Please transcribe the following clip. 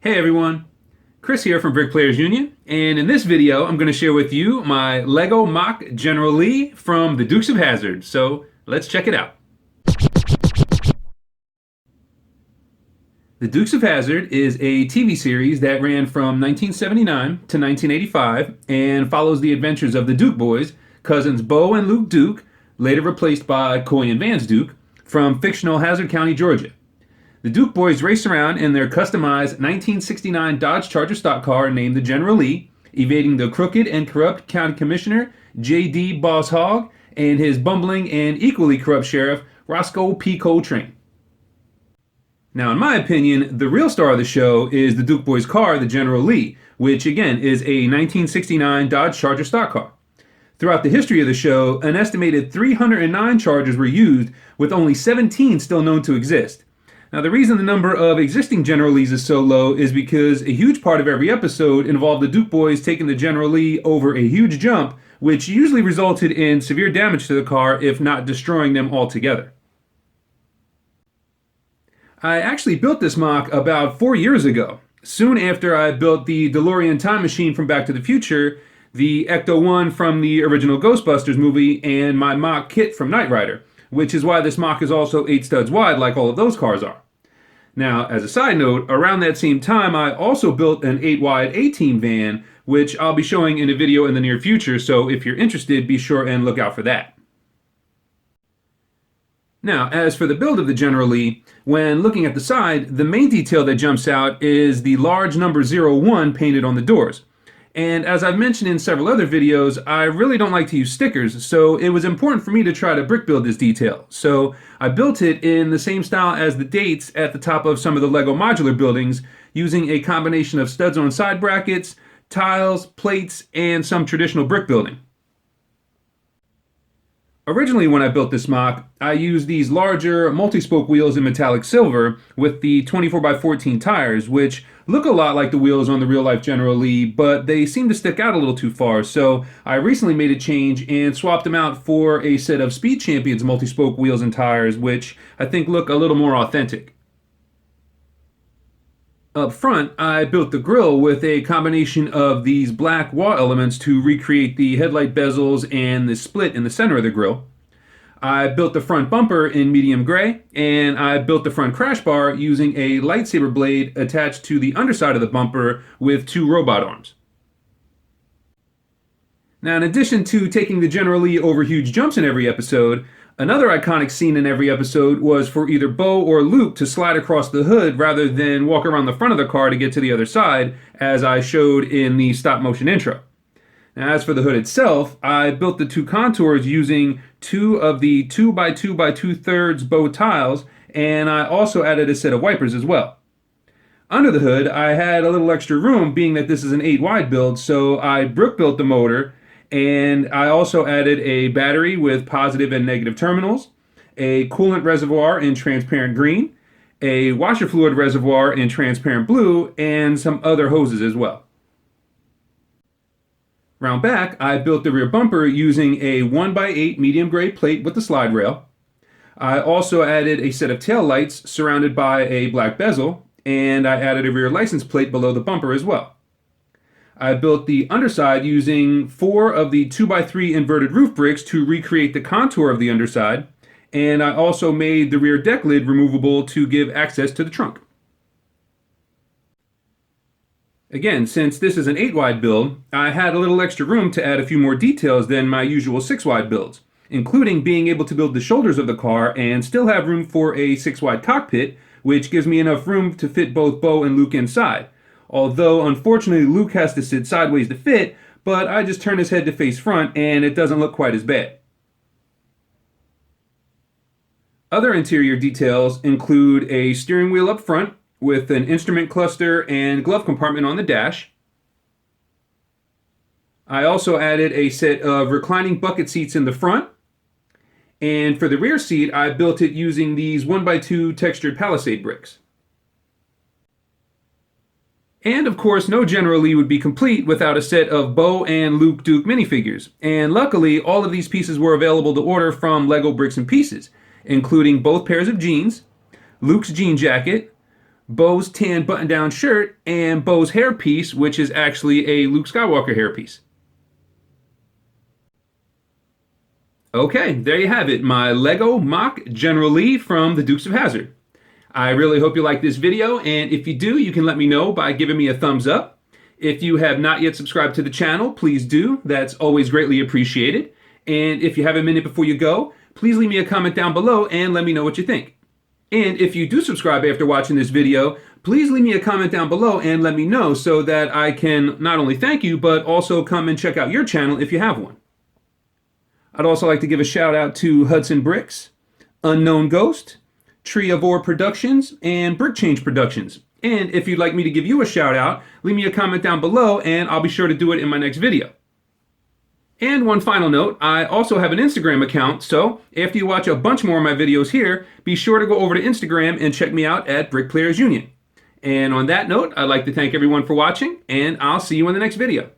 Hey everyone, Chris here from Brick Players Union, and in this video I'm going to share with you my LEGO MOC General Lee from the Dukes of Hazzard, so let's check it out. The Dukes of Hazzard is a TV series that ran from 1979 to 1985 and follows the adventures of the Duke boys, cousins Bo and Luke Duke, later replaced by Coy and Vance Duke, from fictional Hazzard County, Georgia. The Duke boys race around in their customized 1969 Dodge Charger stock car named the General Lee, evading the crooked and corrupt county commissioner, J.D. Boss Hogg, and his bumbling and equally corrupt sheriff, Roscoe P. Coltrane. Now, in my opinion, the real star of the show is the Duke boys' car, the General Lee, which again is a 1969 Dodge Charger stock car. Throughout the history of the show, an estimated 309 Chargers were used, with only 17 still known to exist. Now, the reason the number of existing General Lees is so low is because a huge part of every episode involved the Duke boys taking the General Lee over a huge jump, which usually resulted in severe damage to the car, if not destroying them altogether. I actually built this MOC about 4 years ago, soon after I built the DeLorean time machine from Back to the Future, the Ecto-1 from the original Ghostbusters movie, and my MOC kit from Knight Rider, which is why this MOC is also 8 studs wide like all of those cars are. Now, as a side note, around that same time I also built an 8 wide A-Team van, which I'll be showing in a video in the near future, so if you're interested, be sure and look out for that. Now, as for the build of the General Lee, when looking at the side, the main detail that jumps out is the large number 01 painted on the doors. And as I've mentioned in several other videos, I really don't like to use stickers, so it was important for me to try to brick build this detail. So I built it in the same style as the dates at the top of some of the LEGO modular buildings, using a combination of studs on side brackets, tiles, plates, and some traditional brick building. Originally, when I built this MOC, I used these larger multi-spoke wheels in metallic silver with the 24x14 tires, which look a lot like the wheels on the real-life General Lee, but they seem to stick out a little too far, so I recently made a change and swapped them out for a set of Speed Champions multi-spoke wheels and tires, which I think look a little more authentic. Up front, I built the grille with a combination of these black wall elements to recreate the headlight bezels and the split in the center of the grille. I built the front bumper in medium gray, and I built the front crash bar using a lightsaber blade attached to the underside of the bumper with 2 robot arms. Now, in addition to taking the General Lee over huge jumps in every episode, another iconic scene in every episode was for either Bo or Luke to slide across the hood rather than walk around the front of the car to get to the other side, as I showed in the stop motion intro. Now, as for the hood itself, I built the 2 contours using 2 of the 2x2 by 2/3 bow tiles, and I also added a set of wipers as well. Under the hood, I had a little extra room, being that this is an 8 wide build, so I brick built the motor, and I also added a battery with positive and negative terminals, a coolant reservoir in transparent green, a washer fluid reservoir in transparent blue, and some other hoses as well. Round back, I built the rear bumper using a 1x8 medium gray plate with the slide rail. I also added a set of tail lights surrounded by a black bezel, and I added a rear license plate below the bumper as well. I built the underside using 4 of the 2x3 inverted roof bricks to recreate the contour of the underside, and I also made the rear deck lid removable to give access to the trunk. Again, since this is an 8 wide build, I had a little extra room to add a few more details than my usual 6 wide builds, including being able to build the shoulders of the car and still have room for a 6 wide cockpit, which gives me enough room to fit both Bo and Luke inside. Although, unfortunately, Luke has to sit sideways to fit, but I just turn his head to face front and it doesn't look quite as bad. Other interior details include a steering wheel up front with an instrument cluster and glove compartment on the dash. I also added a set of reclining bucket seats in the front. And for the rear seat, I built it using these 1x2 textured palisade bricks. And of course, no General Lee would be complete without a set of Bo and Luke Duke minifigures. And luckily, all of these pieces were available to order from LEGO Bricks and Pieces, including both pairs of jeans, Luke's jean jacket, Bo's tan button-down shirt, and Bo's hairpiece, which is actually a Luke Skywalker hairpiece. Okay, there you have it, my LEGO MOC General Lee from the Dukes of Hazzard. I really hope you like this video, and if you do, you can let me know by giving me a thumbs up. If you have not yet subscribed to the channel, please do. That's always greatly appreciated. And if you have a minute before you go, please leave me a comment down below and let me know what you think. And if you do subscribe after watching this video, please leave me a comment down below and let me know so that I can not only thank you, but also come and check out your channel if you have one. I'd also like to give a shout out to Hudson Bricks, Unknown Ghost, Tree of Ore Productions, and Brick Change Productions. And if you'd like me to give you a shout out, leave me a comment down below and I'll be sure to do it in my next video. And one final note, I also have an Instagram account, so after you watch a bunch more of my videos here, be sure to go over to Instagram and check me out at Brick Players Union. And on that note, I'd like to thank everyone for watching, and I'll see you in the next video.